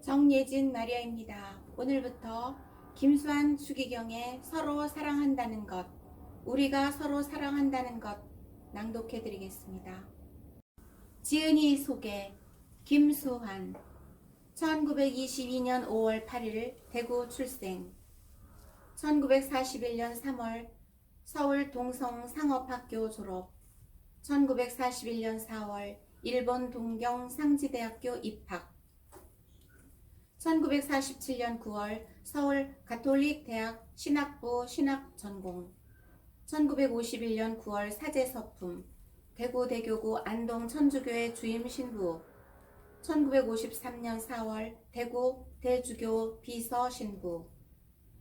정예진 마리아입니다. 오늘부터 김수환 추기경의 서로 사랑한다는 것, 우리가 서로 사랑한다는 것 낭독해 드리겠습니다. 지은이 소개. 김수환 1922년 5월 8일 대구 출생. 1941년 3월 서울 동성 상업학교 졸업. 1941년 4월 일본 동경 상지대학교 입학. 1947년 9월 서울 가톨릭 대학 신학부 신학 전공. 1951년 9월 사제서품, 대구 대교구 안동 천주교회 주임 신부. 1953년 4월 대구 대주교 비서 신부.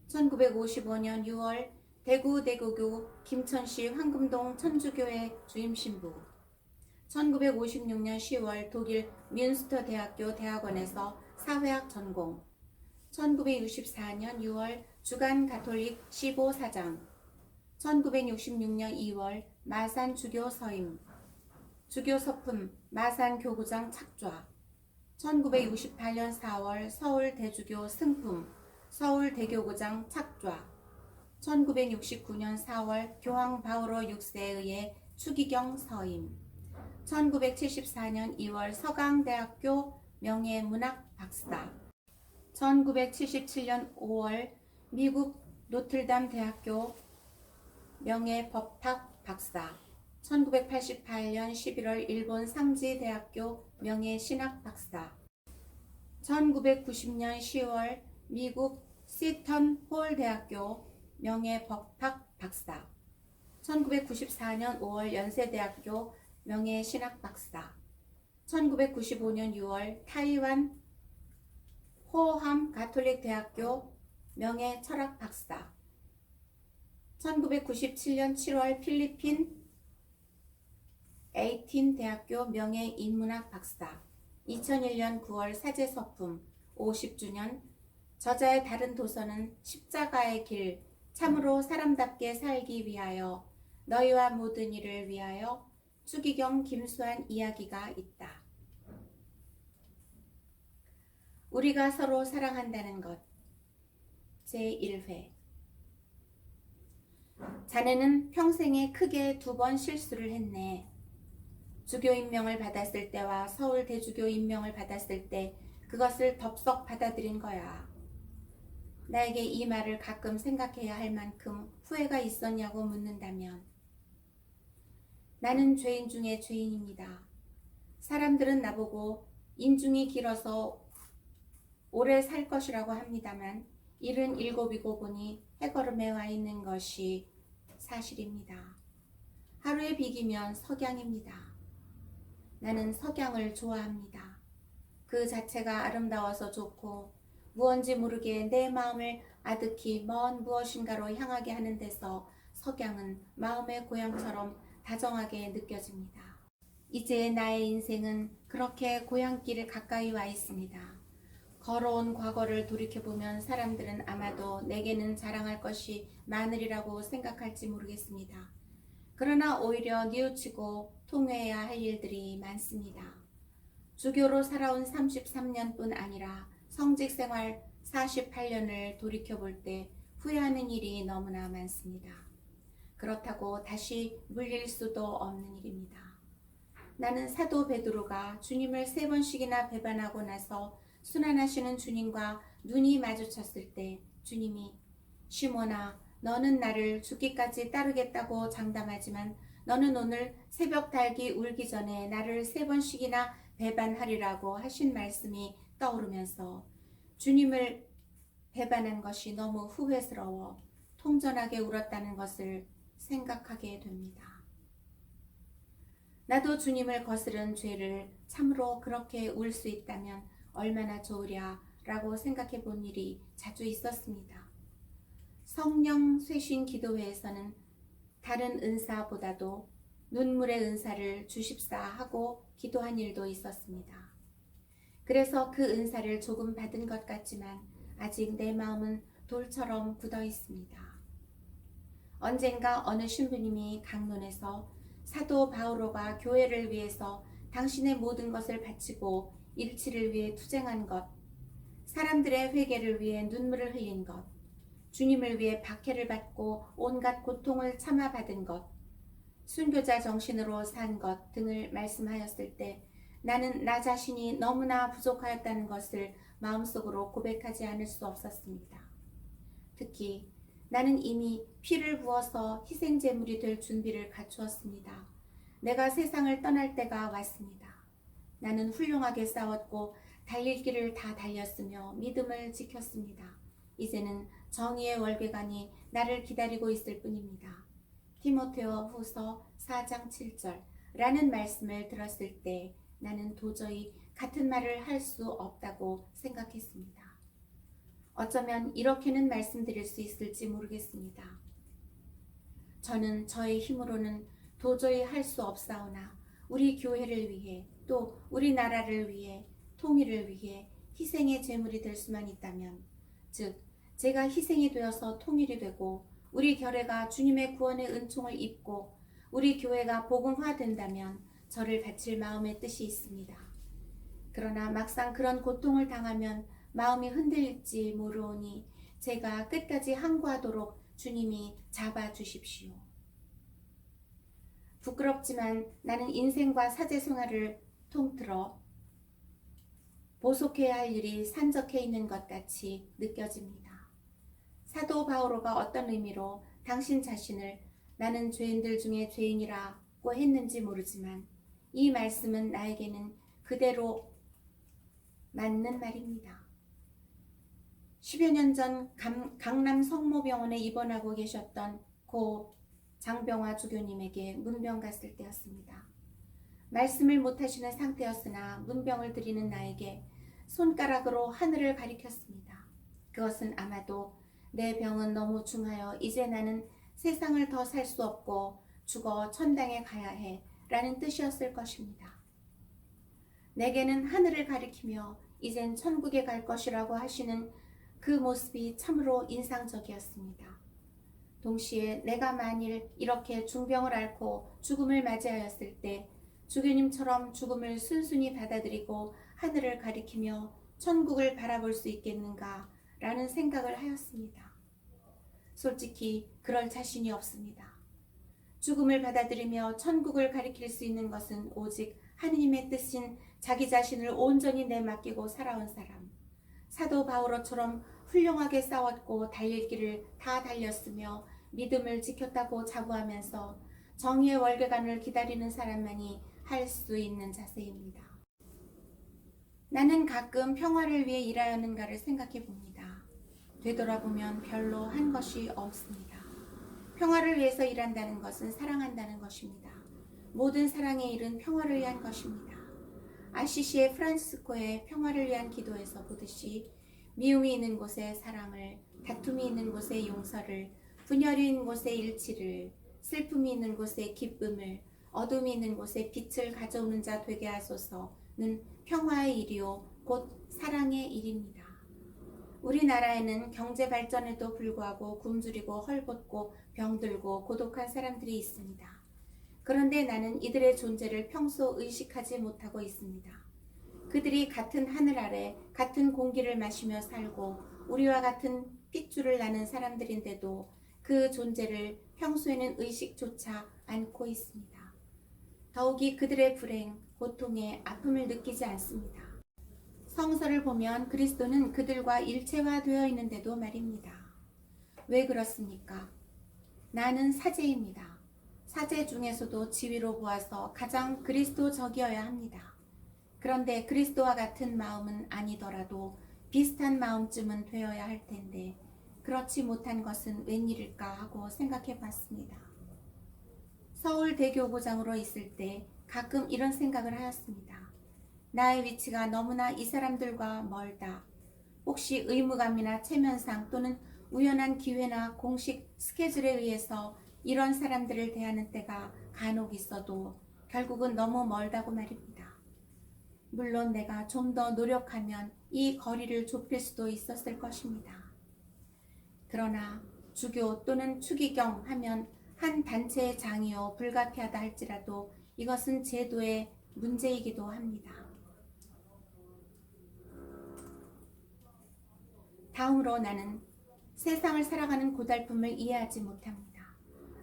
1955년 6월 대구 대교구 김천시 황금동 천주교회 주임 신부. 1956년 10월 독일 뮌스터 대학교 대학원에서 사회학 전공. 1964년 6월 주간 가톨릭 15사장. 1966년 2월 마산 주교 서임. 주교 서품 마산 교구장 착좌. 1968년 4월 서울 대주교 승품 서울 대교구장 착좌. 1969년 4월 교황 바오로 6세에 의해 추기경 서임. 1974년 2월 서강대학교 명예문학 박사. 1977년 5월 미국 노틀담 대학교 명예법학 박사. 1988년 11월 일본 상지대학교 명예신학 박사. 1990년 10월 미국 시턴 홀 대학교 명예법학 박사. 1994년 5월 연세대학교 명예신학 박사. 1995년 6월 타이완 호함 가톨릭 대학교 명예철학 박사. 1997년 7월 필리핀 에이틴 대학교 명예인문학 박사. 2001년 9월 사제서품 50주년 저자의 다른 도서는 십자가의 길, 참으로 사람답게 살기 위하여, 너희와 모든 이를 위하여, 추기경 김수환 이야기가 있다. 우리가 서로 사랑한다는 것. 제1회. 자네는 평생에 크게 2번 실수를 했네. 주교 임명을 받았을 때와 서울 대주교 임명을 받았을 때 그것을 덥석 받아들인 거야. 나에게 이 말을 가끔 생각해야 할 만큼 후회가 있었냐고 묻는다면, 나는 죄인 중에 죄인입니다. 사람들은 나보고 인중이 길어서 오래 살 것이라고 합니다만 77이고 보니 해걸음에 와 있는 것이 사실입니다. 하루에 비기면 석양입니다. 나는 석양을 좋아합니다. 그 자체가 아름다워서 좋고 무언지 모르게 내 마음을 아득히 먼 무엇인가로 향하게 하는 데서 석양은 마음의 고향처럼 다정하게 느껴집니다. 이제 나의 인생은 그렇게 고향길 가까이 와 있습니다. 걸어온 과거를 돌이켜보면 사람들은 아마도 내게는 자랑할 것이 많으리라고 생각할지 모르겠습니다. 그러나 오히려 뉘우치고 통회해야 할 일들이 많습니다. 주교로 살아온 33년뿐 아니라 성직 생활 48년을 돌이켜볼 때 후회하는 일이 너무나 많습니다. 그렇다고 다시 물릴 수도 없는 일입니다. 나는 사도 베드로가 주님을 3번씩이나 배반하고 나서 순환하시는 주님과 눈이 마주쳤을 때 주님이 시몬아, 너는 나를 죽기까지 따르겠다고 장담하지만 너는 오늘 새벽 닭이 울기 전에 나를 3번씩이나 배반하리라고 하신 말씀이 떠오르면서 주님을 배반한 것이 너무 후회스러워 통전하게 울었다는 것을 생각하게 됩니다. 나도 주님을 거스른 죄를 참으로 그렇게 울 수 있다면 얼마나 좋으랴 라고 생각해 본 일이 자주 있었습니다. 성령 쇄신 기도회에서는 다른 은사보다도 눈물의 은사를 주십사 하고 기도한 일도 있었습니다. 그래서 그 은사를 조금 받은 것 같지만 아직 내 마음은 돌처럼 굳어 있습니다. 언젠가 어느 신부님이 강론에서 사도 바오로가 교회를 위해서 당신의 모든 것을 바치고 일치를 위해 투쟁한 것, 사람들의 회개를 위해 눈물을 흘린 것, 주님을 위해 박해를 받고 온갖 고통을 참아받은 것, 순교자 정신으로 산 것 등을 말씀하였을 때 나는 나 자신이 너무나 부족하였다는 것을 마음속으로 고백하지 않을 수 없었습니다. 특히 나는 이미 피를 부어서 희생제물이 될 준비를 갖추었습니다. 내가 세상을 떠날 때가 왔습니다. 나는 훌륭하게 싸웠고 달릴 길을 다 달렸으며 믿음을 지켰습니다. 이제는 정의의 월궤관이 나를 기다리고 있을 뿐입니다. 디모데오 후서 4장 7절 라는 말씀을 들었을 때 나는 도저히 같은 말을 할 수 없다고 생각했습니다. 어쩌면 이렇게는 말씀드릴 수 있을지 모르겠습니다. 저는 저의 힘으로는 도저히 할 수 없사오나 우리 교회를 위해 또 우리나라를 위해 통일을 위해 희생의 제물이 될 수만 있다면, 즉 제가 희생이 되어서 통일이 되고 우리 결회가 주님의 구원의 은총을 입고 우리 교회가 복음화된다면 저를 바칠 마음의 뜻이 있습니다. 그러나 막상 그런 고통을 당하면 마음이 흔들릴지 모르오니 제가 끝까지 항구하도록 주님이 잡아주십시오. 부끄럽지만 나는 인생과 사제 생활을 통틀어 보속해야 할 일이 산적해 있는 것 같이 느껴집니다. 사도 바오로가 어떤 의미로 당신 자신을 나는 죄인들 중에 죄인이라고 했는지 모르지만 이 말씀은 나에게는 그대로 맞는 말입니다. 10여 년 전 강남 성모병원에 입원하고 계셨던 고 장병화 주교님에게 문병 갔을 때였습니다. 말씀을 못하시는 상태였으나 문병을 드리는 나에게 손가락으로 하늘을 가리켰습니다. 그것은 아마도 내 병은 너무 중하여 이제 나는 세상을 더 살 수 없고 죽어 천당에 가야 해 라는 뜻이었을 것입니다. 내게는 하늘을 가리키며 이젠 천국에 갈 것이라고 하시는 그 모습이 참으로 인상적이었습니다. 동시에 내가 만일 이렇게 중병을 앓고 죽음을 맞이하였을 때 주교님처럼 죽음을 순순히 받아들이고 하늘을 가리키며 천국을 바라볼 수 있겠는가 라는 생각을 하였습니다. 솔직히 그럴 자신이 없습니다. 죽음을 받아들이며 천국을 가리킬 수 있는 것은 오직 하느님의 뜻인 자기 자신을 온전히 내맡기고 살아온 사람, 사도 바오로처럼 훌륭하게 싸웠고 달릴 길을 다 달렸으며 믿음을 지켰다고 자부하면서 정의의 월궤관을 기다리는 사람만이 할 수 있는 자세입니다. 나는 가끔 평화를 위해 일하였는가를 생각해 봅니다. 되돌아보면 별로 한 것이 없습니다. 평화를 위해서 일한다는 것은 사랑한다는 것입니다. 모든 사랑의 일은 평화를 위한 것입니다. 아시시의 프란시스코의 평화를 위한 기도에서 보듯이 미움이 있는 곳에 사랑을, 다툼이 있는 곳에 용서를, 분열이 있는 곳에 일치를, 슬픔이 있는 곳에 기쁨을, 어둠이 있는 곳에 빛을 가져오는 자 되게 하소서는 평화의 일이요 곧 사랑의 일입니다. 우리나라에는 경제 발전에도 불구하고 굶주리고 헐벗고 병들고 고독한 사람들이 있습니다. 그런데 나는 이들의 존재를 평소 의식하지 못하고 있습니다. 그들이 같은 하늘 아래 같은 공기를 마시며 살고 우리와 같은 핏줄을 나는 사람들인데도 그 존재를 평소에는 의식조차 않고 있습니다. 더욱이 그들의 불행, 고통에 아픔을 느끼지 않습니다. 성서를 보면 그리스도는 그들과 일체화되어 있는데도 말입니다. 왜 그렇습니까? 나는 사제입니다. 사제 중에서도 지위로 보아서 가장 그리스도적이어야 합니다. 그런데 그리스도와 같은 마음은 아니더라도 비슷한 마음쯤은 되어야 할 텐데 그렇지 못한 것은 웬일일까 하고 생각해 봤습니다. 서울대교구장으로 있을 때 가끔 이런 생각을 하였습니다. 나의 위치가 너무나 이 사람들과 멀다. 혹시 의무감이나 체면상 또는 우연한 기회나 공식 스케줄에 의해서 이런 사람들을 대하는 때가 간혹 있어도 결국은 너무 멀다고 말입니다. 물론 내가 좀 더 노력하면 이 거리를 좁힐 수도 있었을 것입니다. 그러나 주교 또는 추기경 하면 한 단체의 장이요 불가피하다 할지라도 이것은 제도의 문제이기도 합니다. 다음으로 나는 세상을 살아가는 고달픔을 이해하지 못합니다.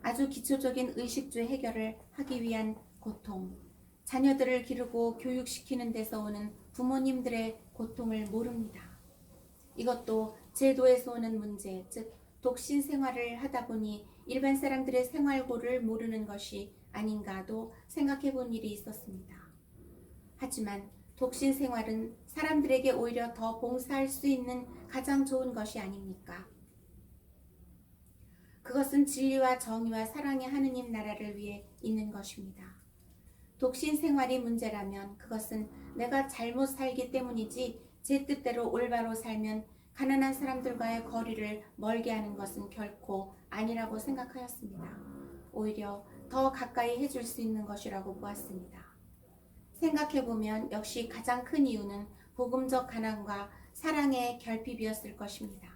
아주 기초적인 의식주 해결을 하기 위한 고통, 자녀들을 기르고 교육시키는 데서 오는 부모님들의 고통을 모릅니다. 이것도 제도에서 오는 문제, 즉 독신 생활을 하다 보니 일반 사람들의 생활고를 모르는 것이 아닌가도 생각해 본 일이 있었습니다. 하지만 독신 생활은 사람들에게 오히려 더 봉사할 수 있는 가장 좋은 것이 아닙니까? 그것은 진리와 정의와 사랑의 하느님 나라를 위해 있는 것입니다. 독신 생활이 문제라면 그것은 내가 잘못 살기 때문이지 제 뜻대로 올바로 살면 가난한 사람들과의 거리를 멀게 하는 것은 결코 아니라고 생각하였습니다. 오히려 더 가까이 해줄 수 있는 것이라고 보았습니다. 생각해보면 역시 가장 큰 이유는 복음적 가난과 사랑의 결핍이었을 것입니다.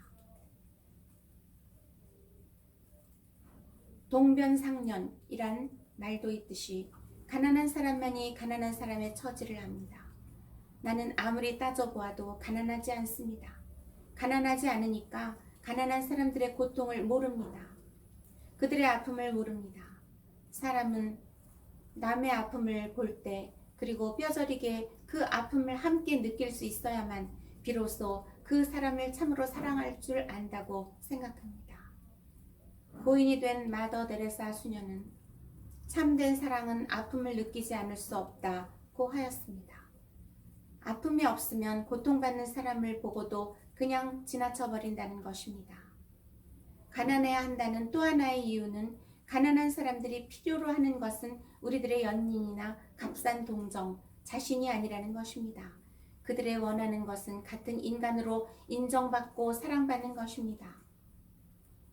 동변상련이란 말도 있듯이 가난한 사람만이 가난한 사람의 처지를 압니다. 나는 아무리 따져보아도 가난하지 않습니다. 가난하지 않으니까 가난한 사람들의 고통을 모릅니다. 그들의 아픔을 모릅니다. 사람은 남의 아픔을 볼 때 그리고 뼈저리게 그 아픔을 함께 느낄 수 있어야만 비로소 그 사람을 참으로 사랑할 줄 안다고 생각합니다. 고인이 된 마더 데레사 수녀는 참된 사랑은 아픔을 느끼지 않을 수 없다고 하였습니다. 아픔이 없으면 고통받는 사람을 보고도 그냥 지나쳐버린다는 것입니다. 가난해야 한다는 또 하나의 이유는 가난한 사람들이 필요로 하는 것은 우리들의 연인이나 값싼 동정, 자신이 아니라는 것입니다. 그들의 원하는 것은 같은 인간으로 인정받고 사랑받는 것입니다.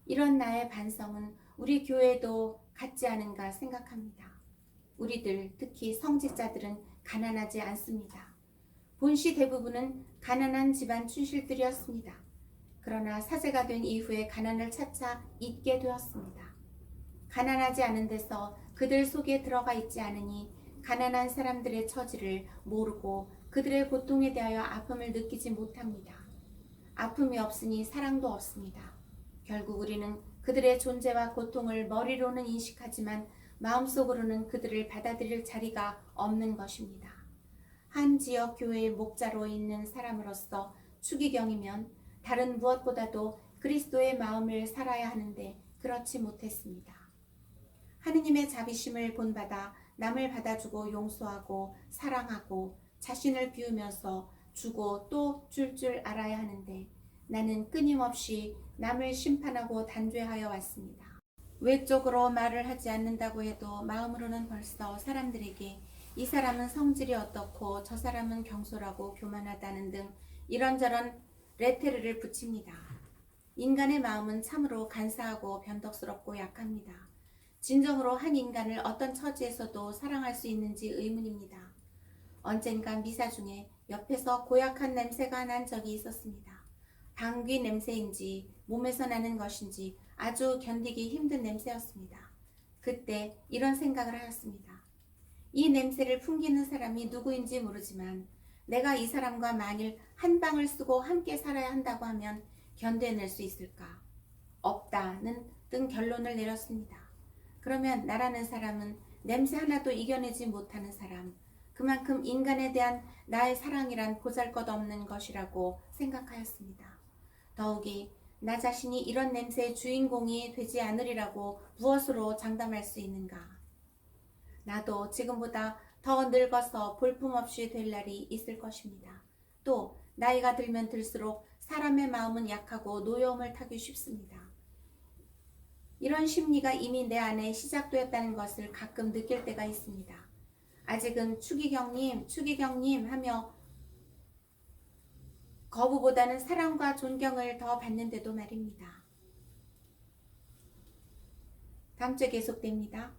이런 나의 반성은 우리 교회도 같지 않은가 생각합니다. 우리들, 특히 성직자들은 가난하지 않습니다. 본시 대부분은 가난한 집안 춘실들이었습니다. 그러나 사제가 된 이후에 가난을 차차 잊게 되었습니다. 가난하지 않은 데서 그들 속에 들어가 있지 않으니 가난한 사람들의 처지를 모르고 그들의 고통에 대하여 아픔을 느끼지 못합니다. 아픔이 없으니 사랑도 없습니다. 결국 우리는 그들의 존재와 고통을 머리로는 인식하지만 마음속으로는 그들을 받아들일 자리가 없는 것입니다. 한 지역 교회의 목자로 있는 사람으로서 추기경이면 다른 무엇보다도 그리스도의 마음을 살아야 하는데 그렇지 못했습니다. 하느님의 자비심을 본받아 남을 받아주고 용서하고 사랑하고 자신을 비우면서 주고 또 줄 알아야 하는데 나는 끊임없이 남을 심판하고 단죄하여 왔습니다. 외적으로 말을 하지 않는다고 해도 마음으로는 벌써 사람들에게 이 사람은 성질이 어떻고 저 사람은 경솔하고 교만하다는 등 이런저런 레테르를 붙입니다. 인간의 마음은 참으로 간사하고 변덕스럽고 약합니다. 진정으로 한 인간을 어떤 처지에서도 사랑할 수 있는지 의문입니다. 언젠가 미사 중에 옆에서 고약한 냄새가 난 적이 있었습니다. 방귀 냄새인지 몸에서 나는 것인지 아주 견디기 힘든 냄새였습니다. 그때 이런 생각을 하였습니다. 이 냄새를 풍기는 사람이 누구인지 모르지만 내가 이 사람과 만일 한 방을 쓰고 함께 살아야 한다고 하면 견뎌낼 수 있을까? 없다는 등 결론을 내렸습니다. 그러면 나라는 사람은 냄새 하나도 이겨내지 못하는 사람, 그만큼 인간에 대한 나의 사랑이란 보잘것없는 것이라고 생각하였습니다. 더욱이 나 자신이 이런 냄새의 주인공이 되지 않으리라고 무엇으로 장담할 수 있는가? 나도 지금보다 더 늙어서 볼품없이 될 날이 있을 것입니다. 또 나이가 들면 들수록 사람의 마음은 약하고 노여움을 타기 쉽습니다. 이런 심리가 이미 내 안에 시작되었다는 것을 가끔 느낄 때가 있습니다. 아직은 추기경님 하며 거부보다는 사랑과 존경을 더 받는데도 말입니다. 다음 주에 계속됩니다.